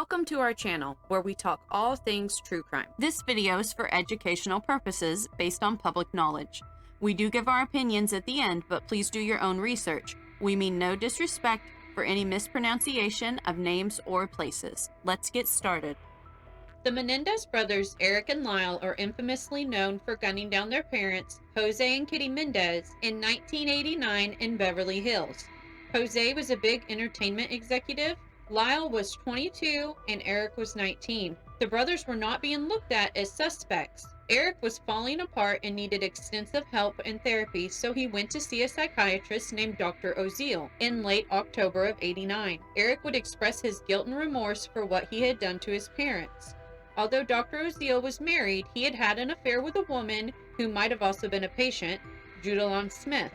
Welcome to our channel, where we talk all things true crime. This video is for educational purposes based on public knowledge. We do give our opinions at the end, but please do your own research. We mean no disrespect for any mispronunciation of names or places. Let's get started. The Menendez brothers, Erik and Lyle, are infamously known for gunning down their parents, Jose and Kitty Menendez, in 1989 in Beverly Hills. Jose was a big entertainment executive. Lyle was 22 and Erik was 19. The brothers were not being looked at as suspects. Erik was falling apart and needed extensive help and therapy, so he went to see a psychiatrist named Dr. Oziel in late October of '89. Erik would express his guilt and remorse for what he had done to his parents. Although Dr. Oziel was married, he had had an affair with a woman who might have also been a patient, Judalon Smith.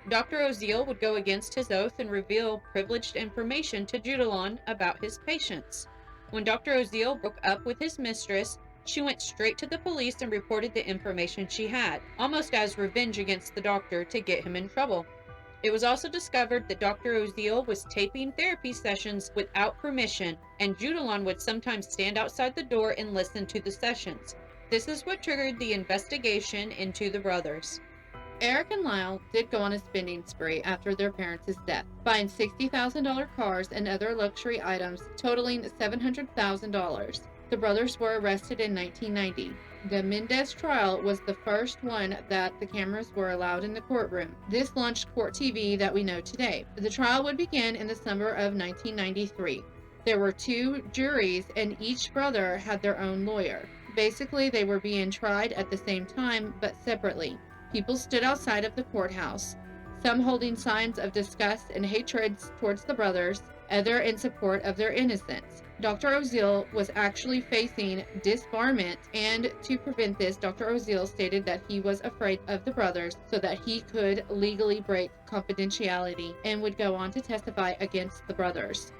Dr. Oziel would go against his oath and reveal privileged information to Judalon about his patients. When Dr. Oziel broke up with his mistress, she went straight to the police and reported the information she had, almost as revenge against the doctor to get him in trouble. It was also discovered that Dr. Oziel was taping therapy sessions without permission, and Judalon would sometimes stand outside the door and listen to the sessions. This is what triggered the investigation into the brothers. Erik and Lyle did go on a spending spree after their parents' death, buying $60,000 cars and other luxury items totaling $700,000. The brothers were arrested in 1990. The Menendez trial was the first one that the cameras were allowed in the courtroom. This launched court TV that we know today. The trial would begin in the summer of 1993. There were two juries and each brother had their own lawyer. Basically, they were being tried at the same time but separately. People stood outside of the courthouse, some holding signs of disgust and hatred towards the brothers, others in support of their innocence. Dr. Oziel was actually facing disbarment, and to prevent this, Dr. Oziel stated that he was afraid of the brothers so that he could legally break confidentiality and would go on to testify against the brothers.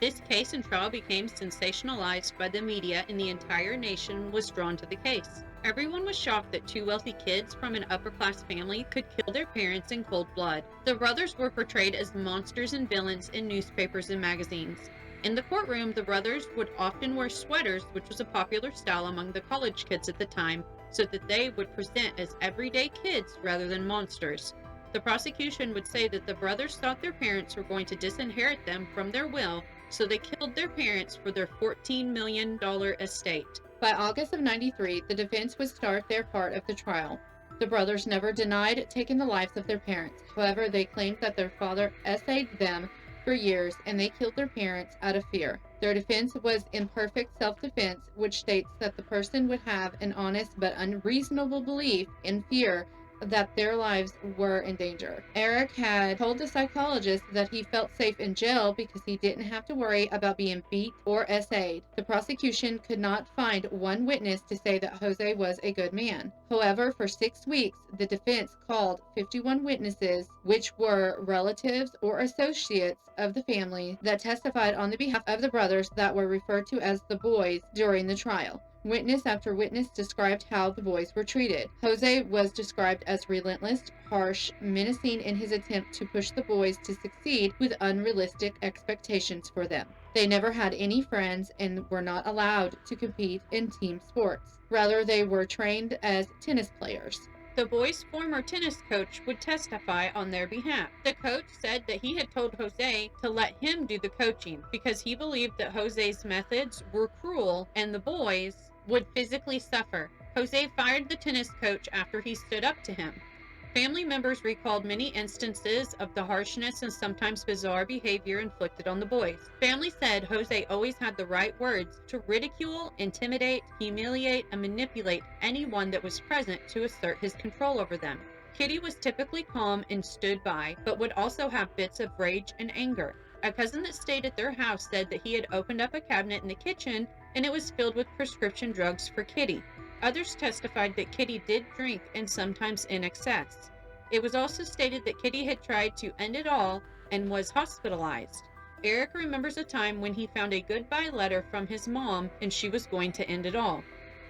This case and trial became sensationalized by the media, and the entire nation was drawn to the case. Everyone was shocked that two wealthy kids from an upper-class family could kill their parents in cold blood. The brothers were portrayed as monsters and villains in newspapers and magazines. In the courtroom, the brothers would often wear sweaters, which was a popular style among the college kids at the time, so that they would present as everyday kids rather than monsters. The prosecution would say that the brothers thought their parents were going to disinherit them from their will, so they killed their parents for their $14 million estate. By August of '93, the defense would start their part of the trial. The brothers never denied taking the lives of their parents. However, they claimed that their father essayed them for years and they killed their parents out of fear. Their defense was imperfect self-defense, which states that the person would have an honest but unreasonable belief in fear that their lives were in danger. Erik had told the psychologist that he felt safe in jail because he didn't have to worry about being beat or essayed. The prosecution could not find one witness to say that Jose was a good man. However, for 6 weeks, the defense called 51 witnesses, which were relatives or associates of the family that testified on the behalf of the brothers that were referred to as the boys during the trial. Witness after witness described how the boys were treated. Jose was described as relentless, harsh, menacing in his attempt to push the boys to succeed with unrealistic expectations for them. They never had any friends and were not allowed to compete in team sports. Rather, they were trained as tennis players. The boys' former tennis coach would testify on their behalf. The coach said that he had told Jose to let him do the coaching because he believed that Jose's methods were cruel and the boys would physically suffer. Jose fired the tennis coach after he stood up to him. Family members recalled many instances of the harshness and sometimes bizarre behavior inflicted on the boys. Family said Jose always had the right words to ridicule, intimidate, humiliate, and manipulate anyone that was present to assert his control over them. Kitty was typically calm and stood by, but would also have bits of rage and anger. A cousin that stayed at their house said that he had opened up a cabinet in the kitchen and it was filled with prescription drugs for Kitty. Others testified that Kitty did drink and sometimes in excess. It was also stated that Kitty had tried to end it all and was hospitalized. Erik remembers a time when he found a goodbye letter from his mom and she was going to end it all.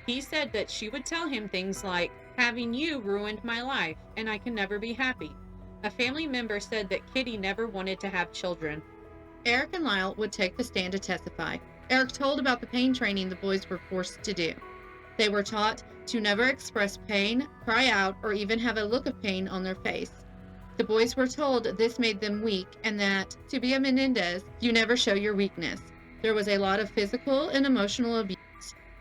He said that she would tell him things like, "Having you ruined my life and I can never be happy." A family member said that Kitty never wanted to have children. Erik and Lyle would take the stand to testify. Erik told about the pain training the boys were forced to do. They were taught to never express pain, cry out, or even have a look of pain on their face. The boys were told this made them weak and that, to be a Menendez, you never show your weakness. There was a lot of physical and emotional abuse.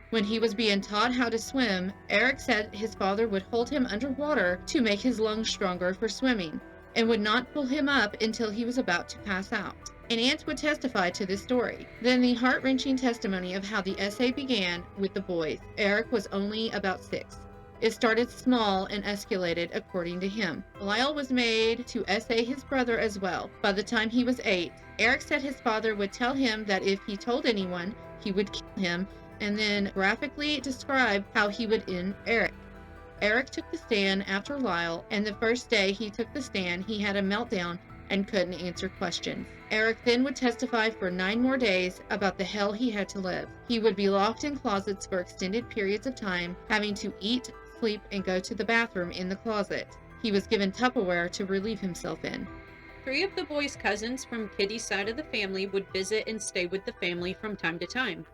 When he was being taught how to swim, Erik said his father would hold him underwater to make his lungs stronger for swimming, and would not pull him up until he was about to pass out. An aunt would testify to this story. Then the heart-wrenching testimony of how the essay began with the boys. Erik was only about 6. It started small and escalated according to him. Lyle was made to essay his brother as well. By the time he was 8, Erik said his father would tell him that if he told anyone, he would kill him, and then graphically describe how he would end Erik. Erik took the stand after Lyle, and the first day he took the stand, he had a meltdown and couldn't answer questions. Erik then would testify for 9 more days about the hell he had to live. He would be locked in closets for extended periods of time, having to eat, sleep, and go to the bathroom in the closet. He was given Tupperware to relieve himself in. 3 of the boys' cousins from Kitty's side of the family would visit and stay with the family from time to time.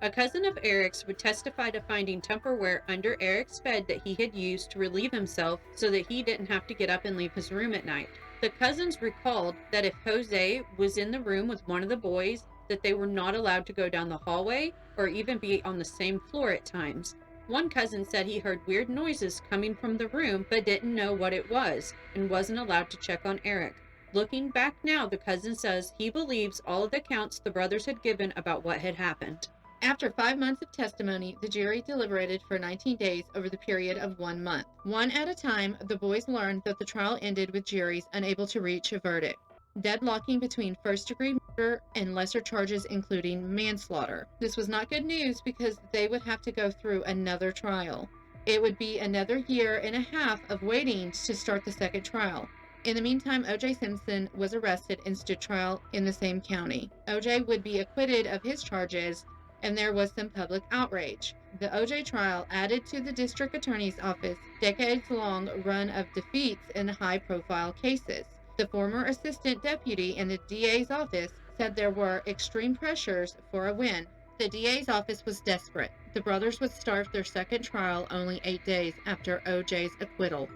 A cousin of Erik's would testify to finding Tupperware under Erik's bed that he had used to relieve himself so that he didn't have to get up and leave his room at night. The cousins recalled that if Jose was in the room with one of the boys, that they were not allowed to go down the hallway or even be on the same floor at times. One cousin said he heard weird noises coming from the room but didn't know what it was and wasn't allowed to check on Erik. Looking back now, the cousin says he believes all of the accounts the brothers had given about what had happened. After 5 months of testimony, the jury deliberated for 19 days over the period of 1 month. One at a time, the boys learned that the trial ended with juries unable to reach a verdict, deadlocking between first-degree murder and lesser charges including manslaughter. This was not good news because they would have to go through another trial. It would be another year and a half of waiting to start the second trial. In the meantime, O.J. Simpson was arrested and stood trial in the same county. O.J. would be acquitted of his charges, and there was some public outrage. The O.J. trial added to the district attorney's office decades-long run of defeats in high-profile cases. The former assistant deputy in the DA's office said there were extreme pressures for a win. The DA's office was desperate. The brothers would start their second trial only 8 days after O.J.'s acquittal.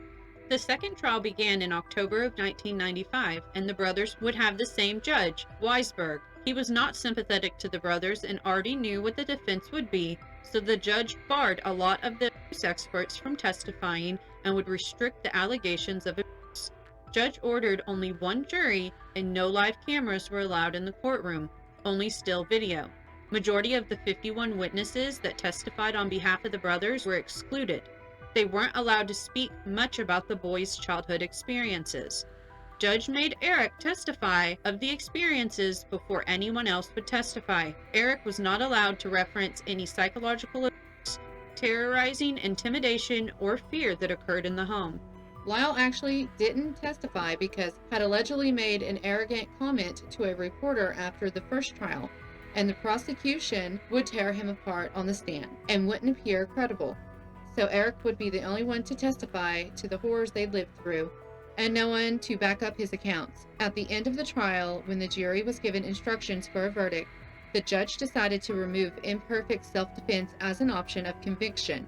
The second trial began in October of 1995, and the brothers would have the same judge, Weisberg. He was not sympathetic to the brothers and already knew what the defense would be, so the judge barred a lot of the abuse experts from testifying and would restrict the allegations of abuse. Judge ordered only 1 jury and no live cameras were allowed in the courtroom, only still video. Majority of the 51 witnesses that testified on behalf of the brothers were excluded. They weren't allowed to speak much about the boys' childhood experiences. Judge made Erik testify of the experiences before anyone else would testify. Erik was not allowed to reference any psychological abuse, terrorizing, intimidation, or fear that occurred in the home. Lyle actually didn't testify because had allegedly made an arrogant comment to a reporter after the first trial, and the prosecution would tear him apart on the stand and wouldn't appear credible. So Erik would be the only one to testify to the horrors they'd lived through, and no one to back up his accounts. At the end of the trial, when the jury was given instructions for a verdict, the judge decided to remove imperfect self-defense as an option of conviction.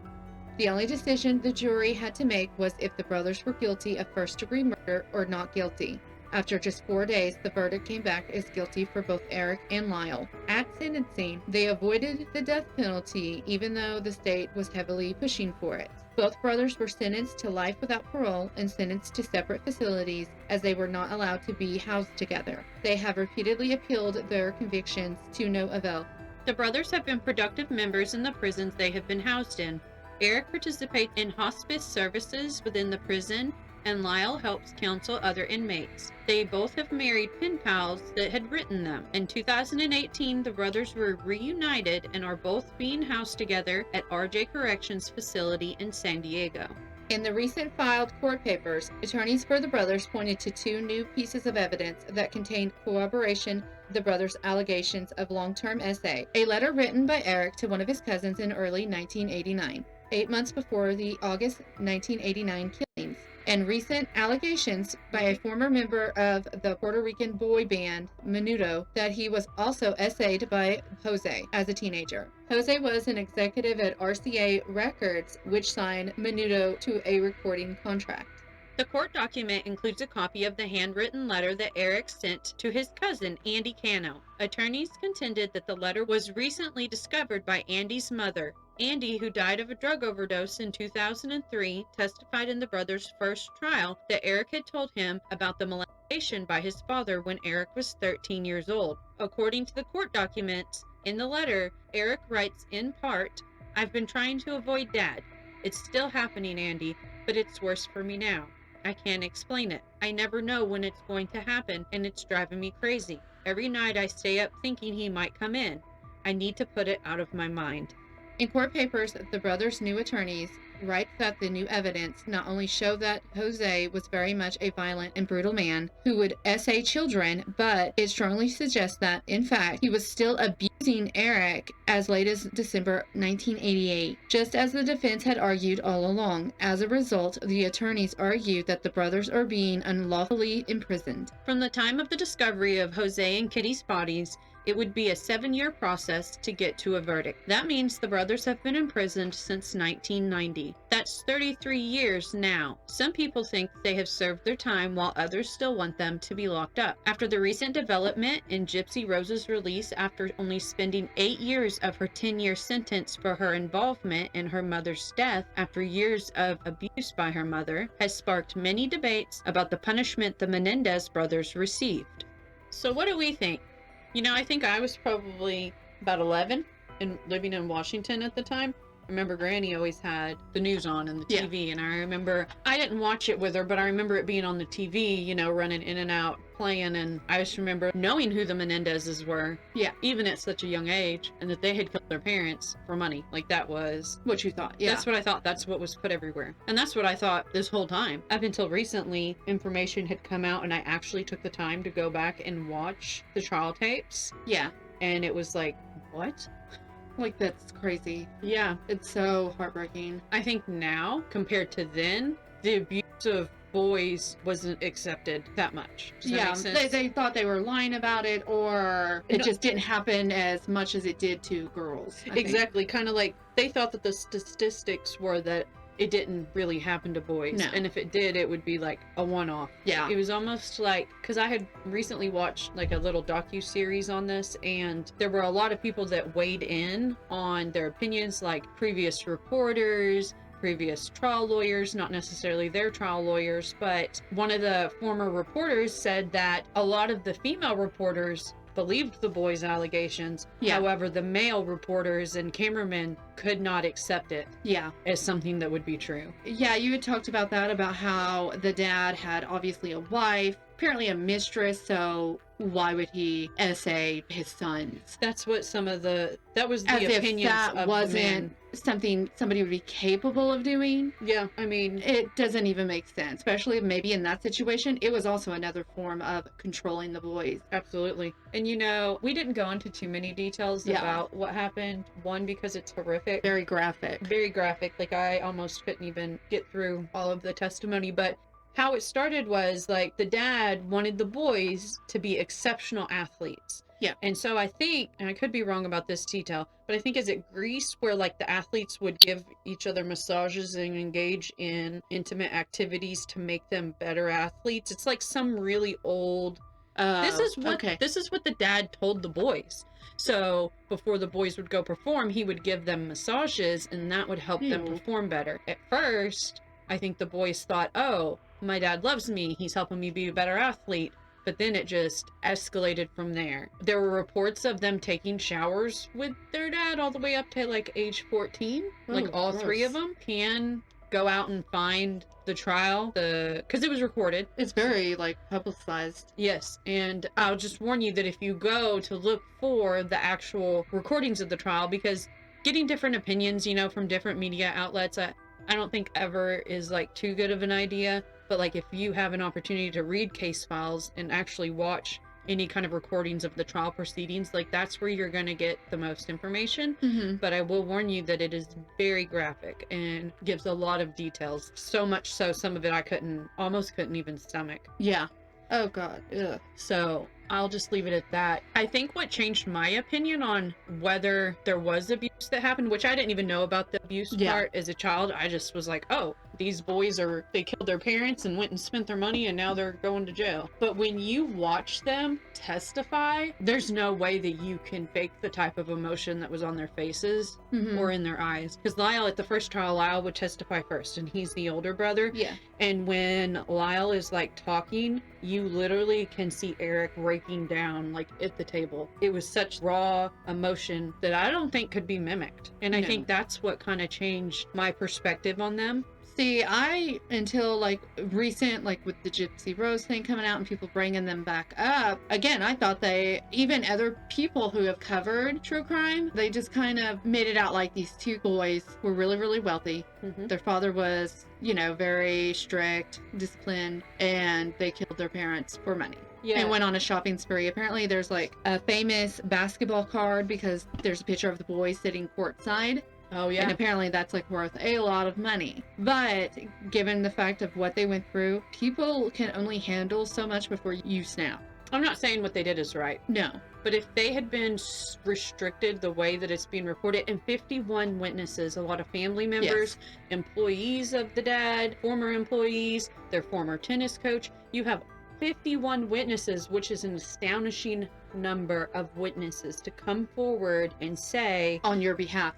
The only decision the jury had to make was if the brothers were guilty of first-degree murder or not guilty. After just 4 days, the verdict came back as guilty for both Erik and Lyle. At sentencing, they avoided the death penalty even though the state was heavily pushing for it. Both brothers were sentenced to life without parole and sentenced to separate facilities as they were not allowed to be housed together. They have repeatedly appealed their convictions to no avail. The brothers have been productive members in the prisons they have been housed in. Erik participates in hospice services within the prison, and Lyle helps counsel other inmates. They both have married pen pals that had written them. In 2018, the brothers were reunited and are both being housed together at RJ Corrections Facility in San Diego. In the recent filed court papers, attorneys for the brothers pointed to 2 new pieces of evidence that contained corroboration of the brothers' allegations of long-term SA. A letter written by Erik to one of his cousins in early 1989, 8 months before the August 1989 killings. and recent allegations by a former member of the Puerto Rican boy band Menudo that he was also essayed by Jose as a teenager. Jose was an executive at RCA Records, which signed Menudo to a recording contract. The court document includes a copy of the handwritten letter that Erik sent to his cousin, Andy Cano. Attorneys contended that the letter was recently discovered by Andy's mother. Andy, who died of a drug overdose in 2003, testified in the brothers' first trial that Erik had told him about the molestation by his father when Erik was 13 years old. According to the court documents, in the letter, Erik writes in part, "I've been trying to avoid Dad. It's still happening, Andy, but it's worse for me now. I can't explain it. I never know when it's going to happen, and it's driving me crazy. Every night I stay up thinking he might come in. I need to put it out of my mind." In court papers, the brothers' new attorneys write that the new evidence not only show that Jose was very much a violent and brutal man who would essay children, but it strongly suggests that, in fact, he was still abusing Erik as late as December 1988, just as the defense had argued all along. As a result, the attorneys argued that the brothers are being unlawfully imprisoned. From the time of the discovery of Jose and Kitty's bodies, it would be a 7-year process to get to a verdict. That means the brothers have been imprisoned since 1990. That's 33 years now. Some people think they have served their time while others still want them to be locked up. After the recent development in Gypsy Rose's release after only spending 8 years of her 10-year sentence for her involvement in her mother's death after years of abuse by her mother, has sparked many debates about the punishment the Menendez brothers received. So what do we think? You know, I think I was probably about 11 and living in Washington at the time. I remember Granny always had the news on and the TV, and I remember, I didn't watch it with her, but I remember it being on the TV, you know, running in and out, playing, and I just remember knowing who the Menendezes were. Yeah. Even at such a young age, and that they had killed their parents for money. Like, that was What you thought, yeah. That's what I thought. That's what was put everywhere. And that's what I thought this whole time. Up until recently, information had come out, and I actually took the time to go back and watch the trial tapes. Yeah. And it was like, what? Like, that's crazy. Yeah. It's so heartbreaking. I think now, compared to then, the abuse of boys wasn't accepted that much. Does that make sense? They thought they were lying about it, or it just didn't happen as much as it did to girls. Exactly. Kind of like, they thought that the statistics were that it didn't really happen to boys. No. And if it did, it would be like a one-off. Yeah. It was almost like, because I had recently watched like a little docu-series on this, and there were a lot of people that weighed in on their opinions, like previous reporters, previous trial lawyers, not necessarily their trial lawyers, but one of the former reporters said that a lot of the female reporters believed the boys' allegations. Yeah. However, the male reporters and cameramen could not accept it as something that would be true. Yeah, you had talked about that, about how the dad had obviously a wife, apparently a mistress, so why would he essay his sons? That's what that was the As if opinions that of wasn't the men. something somebody would be capable of doing. Yeah, I mean, it doesn't even make sense, especially maybe in that situation. It was also another form of controlling the boys. Absolutely. And you know, we didn't go into too many details about what happened. One, because it's horrific. Very graphic. Very graphic. Like, I almost couldn't even get through all of the testimony, but how it started was like the dad wanted the boys to be exceptional athletes. Yeah. And so I think, and I could be wrong about this detail, but I think is it Greece where like the athletes would give each other massages and engage in intimate activities to make them better athletes. It's like some really old this is what the dad told the boys. So before the boys would go perform, he would give them massages, and that would help them perform better. At first, I think the boys thought, oh, my dad loves me, he's helping me be a better athlete. But then it just escalated from there. There were reports of them taking showers with their dad all the way up to like age 14. Like all three of them can go out and find the trial, because it was recorded. It's very like publicized. Yes, and I'll just warn you that if you go to look for the actual recordings of the trial, because getting different opinions, you know, from different media outlets, I don't think ever is like too good of an idea. But like if you have an opportunity to read case files and actually watch any kind of recordings of the trial proceedings, like that's where you're going to get the most information. Mm-hmm. But I will warn you that it is very graphic and gives a lot of details. So much so, some of it I almost couldn't even stomach. Yeah. Oh God. Ugh. So I'll just leave it at that. I think what changed my opinion on whether there was abuse that happened, which I didn't even know about the abuse part as a child. I just was like, oh, these boys they killed their parents and went and spent their money and now they're going to jail. But when you watch them testify, there's no way that you can fake the type of emotion that was on their faces or in their eyes. Because Lyle, at the first trial, Lyle would testify first, and he's the older brother. Yeah. And when Lyle is like talking, you literally can see Erik breaking down like at the table. It was such raw emotion that I don't think could be mimicked. And I think that's what kind of changed my perspective on them. See, until like recent, like with the Gypsy Rose thing coming out and people bringing them back up, again, I thought even other people who have covered true crime, they just kind of made it out like these two boys were really, really wealthy. Their father was, very strict, disciplined, and they killed their parents for money. Yeah. And went on a shopping spree. Apparently there's like a famous basketball card because there's a picture of the boys sitting courtside. Oh, yeah. And apparently that's like worth a lot of money. But given the fact of what they went through, people can only handle so much before you snap. I'm not saying what they did is right. No. But if they had been restricted the way that it's being reported, and 51 witnesses, a lot of family members, employees of the dad, former employees, their former tennis coach, you have 51 witnesses, which is an astonishing number of witnesses to come forward and say on your behalf,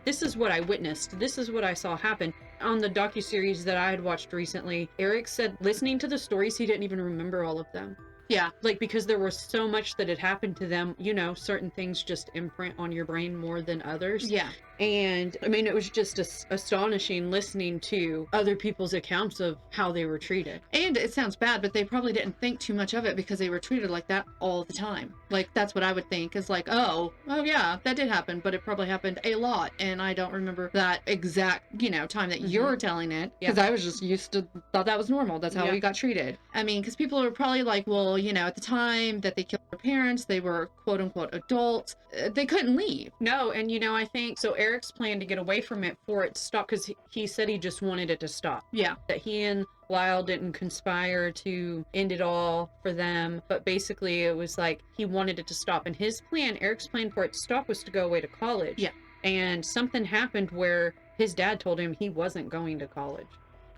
this is what I witnessed, this is what I saw happen. On the docuseries that I had watched recently, Erik said listening to the stories, he didn't even remember all of them. Yeah. Like, because there was so much that had happened to them, certain things just imprint on your brain more than others. Yeah. And I mean, it was just astonishing listening to other people's accounts of how they were treated. And it sounds bad, but they probably didn't think too much of it because they were treated like that all the time. Like, that's what I would think is like, oh yeah, that did happen, but it probably happened a lot. And I don't remember that exact, time that you're telling it, because I was just used to thought that was normal. That's how we got treated. I mean, because people are probably like, well, at the time that they killed their parents, they were quote unquote adults. They couldn't leave. No, and I think so. Erik's plan to get away from it for it to stop, because he said he just wanted it to stop. Yeah. That he and Lyle didn't conspire to end it all for them, but basically it was like he wanted it to stop. And Erik's plan for it to stop was to go away to college. Yeah. And something happened where his dad told him he wasn't going to college.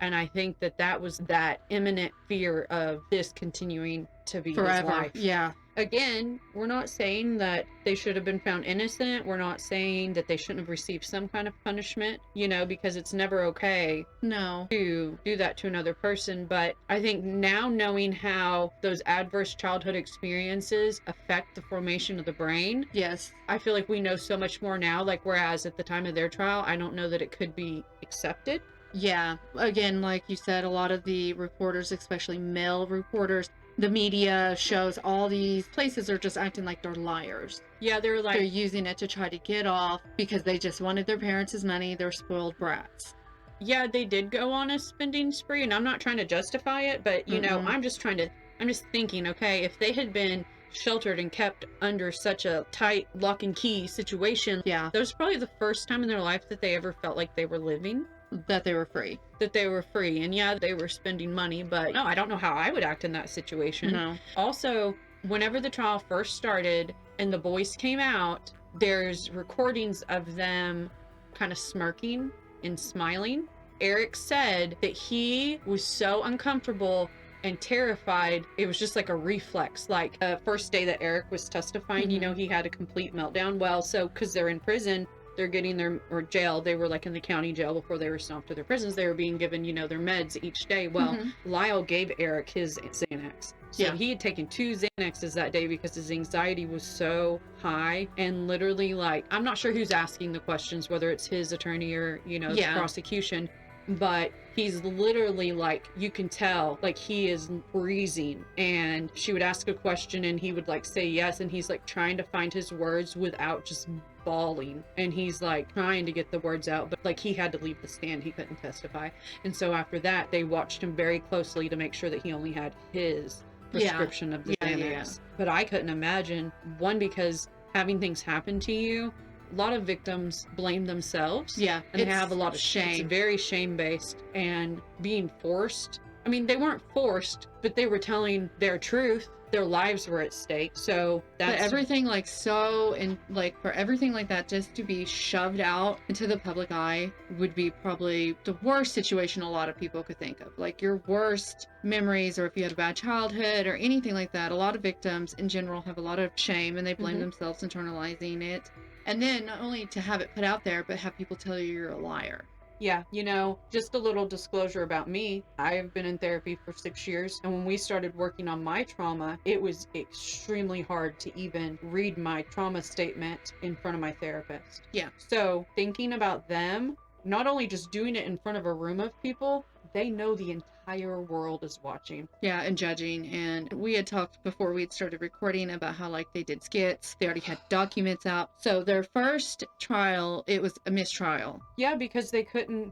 And I think that was that imminent fear of this continuing to be forever. His life. Yeah. Again, we're not saying that they should have been found innocent. We're not saying that they shouldn't have received some kind of punishment, because it's never okay to do that to another person. But I think now, knowing how those adverse childhood experiences affect the formation of the brain, yes, I feel like we know so much more now, like whereas at the time of their trial, I don't know that it could be accepted. Yeah. Again, like you said, a lot of the reporters, especially male reporters, the media shows all these places are just acting like they're liars. Yeah, they're using it to try to get off because they just wanted their parents' money. They're spoiled brats. Yeah, they did go on a spending spree, and I'm not trying to justify it, but I'm just thinking, okay, if they had been sheltered and kept under such a tight lock and key situation, that was probably the first time in their life that they ever felt like they were living. That they were free. And they were spending money, but no, I don't know how I would act in that situation. No. Also, whenever the trial first started and the boys came out, there's recordings of them kind of smirking and smiling. Erik said that he was so uncomfortable and terrified, it was just like a reflex. Like the first day that Erik was testifying, he had a complete meltdown. Well, so because they're in prison, they're getting jail. They were like in the county jail before they were sent off to their prisons. They were being given, their meds each day. Well, Lyle gave Erik his Xanax. So he had taken 2 Xanaxes that day because his anxiety was so high. And literally, like, I'm not sure who's asking the questions, whether it's his attorney or, the prosecution. But he's literally like, you can tell, like, he is freezing. And she would ask a question and he would like say yes. And he's like trying to find his words without just bawling. And he's like trying to get the words out, but like he had to leave the stand. He couldn't testify. And so after that, they watched him very closely to make sure that he only had his prescription of the Xanax. But I couldn't imagine, one, because having things happen to you, a lot of victims blame themselves. Yeah. And they have a lot of shame. It's very shame-based. And being forced, I mean, they weren't forced, but they were telling their truth. Their lives were at stake. So that's... But everything like so, and like for everything like that just to be shoved out into the public eye would be probably the worst situation a lot of people could think of. Like your worst memories, or if you had a bad childhood or anything like that. A lot of victims in general have a lot of shame and they blame themselves, internalizing it. And then not only to have it put out there, but have people tell you you're a liar. Yeah, you know, just a little disclosure about me. I've been in therapy for 6 years, and when we started working on my trauma, it was extremely hard to even read my trauma statement in front of my therapist. Yeah. So thinking about them, not only just doing it in front of a room of people, they know the entire world is watching. Yeah, and judging. And we had talked before we had started recording about how like they did skits. They already had documents out. So their first trial, it was a mistrial. Yeah, because they couldn't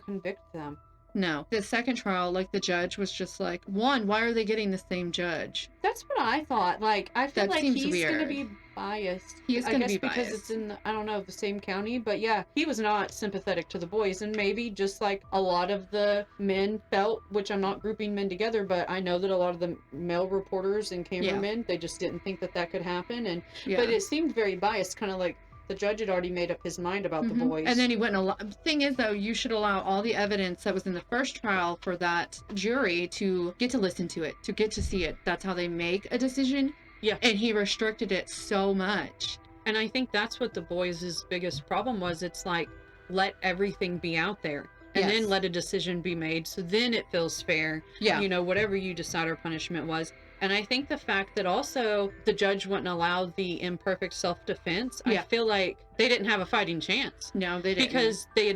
convict them. No. The second trial, like the judge was just like, one, why are they getting the same judge? That's what I thought. Like, I feel That like seems he's weird. going to be biased. He is going to be because biased. it's in, I don't know, the same county. But yeah, he was not sympathetic to the boys. And maybe just like a lot of the men felt, which I'm not grouping men together, but I know that a lot of the male reporters and cameramen, they just didn't think that that could happen. And but it seemed very biased, kind of like the judge had already made up his mind about the boys. And then he wouldn't allow. The thing is, though, you should allow all the evidence that was in the first trial for that jury to get to listen to it, to get to see it. That's how they make a decision. Yeah. And he restricted it so much. And I think that's what the boys' biggest problem was. It's like, let everything be out there. And then let a decision be made. So then it feels fair. Yeah. You know, whatever you decide our punishment was. And I think the fact that also the judge wouldn't allow the imperfect self-defense, I feel like they didn't have a fighting chance. No, they didn't. Because they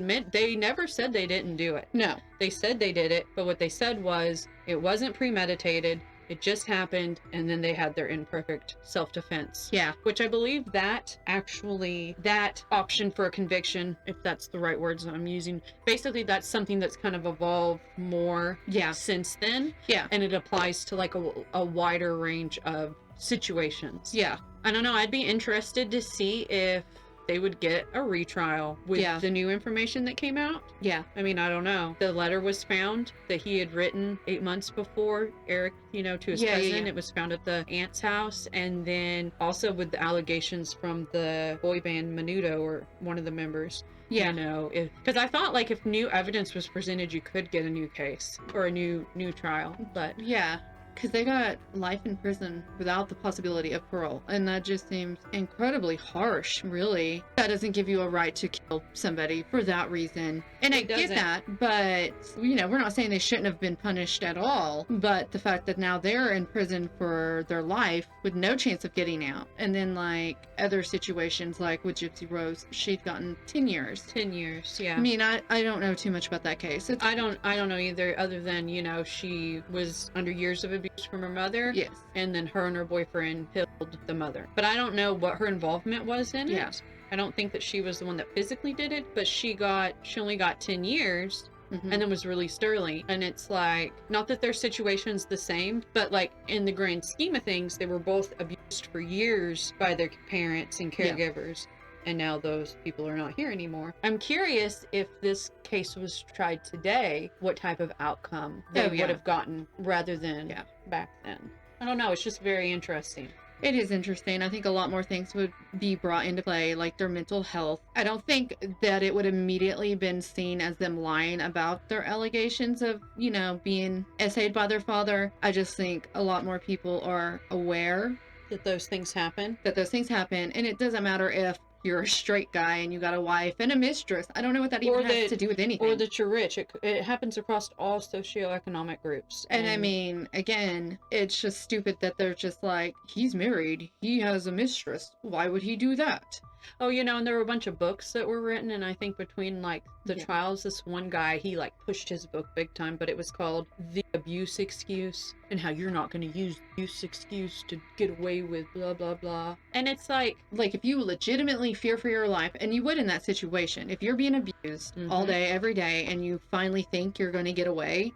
never said they didn't do it. No. They said they did it, but what they said was it wasn't premeditated. It just happened, and then they had their imperfect self-defense. Yeah. Which I believe that actually, that option for a conviction, if that's the right words I'm using, basically that's something that's kind of evolved more since then. Yeah. And it applies to like a wider range of situations. Yeah. I don't know. I'd be interested to see if they would get a retrial with the new information that came out. Yeah. I mean, I don't know. The letter was found that he had written 8 months before, Erik, you know, to his cousin. It was found at the aunt's house. And then also with the allegations from the boy band Menudo, or one of the members. Yeah. You know, because I thought like if new evidence was presented, you could get a new case or a new trial. But yeah. Because they got life in prison without the possibility of parole. And that just seems incredibly harsh, really. That doesn't give you a right to kill somebody for that reason. And I get that, but, you know, we're not saying they shouldn't have been punished at all. But the fact that now they're in prison for their life with no chance of getting out. And then, like, other situations, like with Gypsy Rose, she'd gotten 10 years. 10 years, yeah. I mean, I don't know too much about that case. I don't know either, other than, you know, she was under years of abuse from her mother. Yes. And then her and her boyfriend killed the mother. But I don't know what her involvement was in it. I don't think that she was the one that physically did it, but she only got 10 years and then was released early. And it's like, not that their situation's the same, but like in the grand scheme of things, they were both abused for years by their parents and caregivers. And now those people are not here anymore. I'm curious if this case was tried today, what type of outcome they would have gotten rather than back then. I don't know. It's just very interesting. It is interesting. I think a lot more things would be brought into play, like their mental health. I don't think that it would immediately been seen as them lying about their allegations of, you know, being essayed by their father. I just think a lot more people are aware that those things happen. And it doesn't matter if you're a straight guy and you got a wife and a mistress. I don't know what that even has to do with anything. Or that you're rich. It happens across all socioeconomic groups. And I mean, again, it's just stupid that they're just like, he's married. He has a mistress. Why would he do that? Oh, and there were a bunch of books that were written, and I think between like the trials, this one guy, he like pushed his book big time, but it was called The Abuse Excuse, and how you're not going to use the abuse excuse to get away with blah blah blah. And it's like if you legitimately fear for your life, and you would in that situation, if you're being abused all day every day and you finally think you're going to get away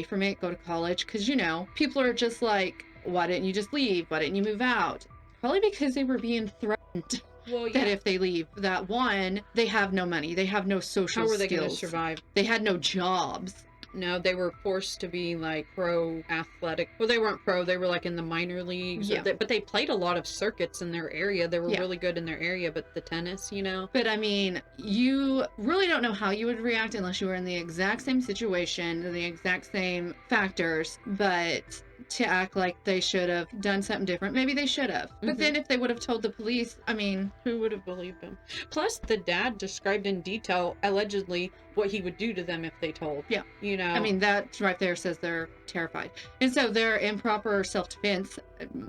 from it, go to college, because people are just like, why didn't you just leave? Why didn't you move out? Probably because they were being threatened. Well, that if they leave, that one, they have no money, they have no social skills. How are they going to survive? They had no jobs. No, they were forced to be like pro athletic. Well, they weren't pro, they were like in the minor leagues. Yeah. But they played a lot of circuits in their area. They were really good in their area, but the tennis, But I mean, you really don't know how you would react unless you were in the exact same situation, the exact same factors, but to act like they should have done something different. Maybe they should have. But then if they would have told the police, I mean, who would have believed them? Plus, the dad described in detail, allegedly, what he would do to them if they told. Yeah. I mean, that right there says they're terrified. And so their improper self-defense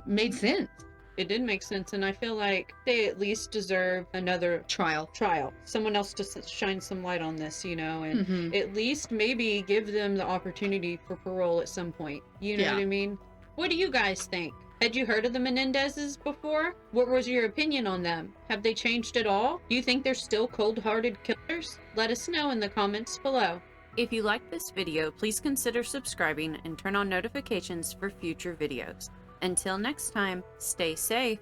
made sense. It did make sense, and I feel like they at least deserve another trial. Someone else to shine some light on this, and at least maybe give them the opportunity for parole at some point. You know what I mean? What do you guys think? Had you heard of the Menendezes before? What was your opinion on them? Have they changed at all? Do you think they're still cold-hearted killers? Let us know in the comments below. If you liked this video, please consider subscribing and turn on notifications for future videos. Until next time, stay safe.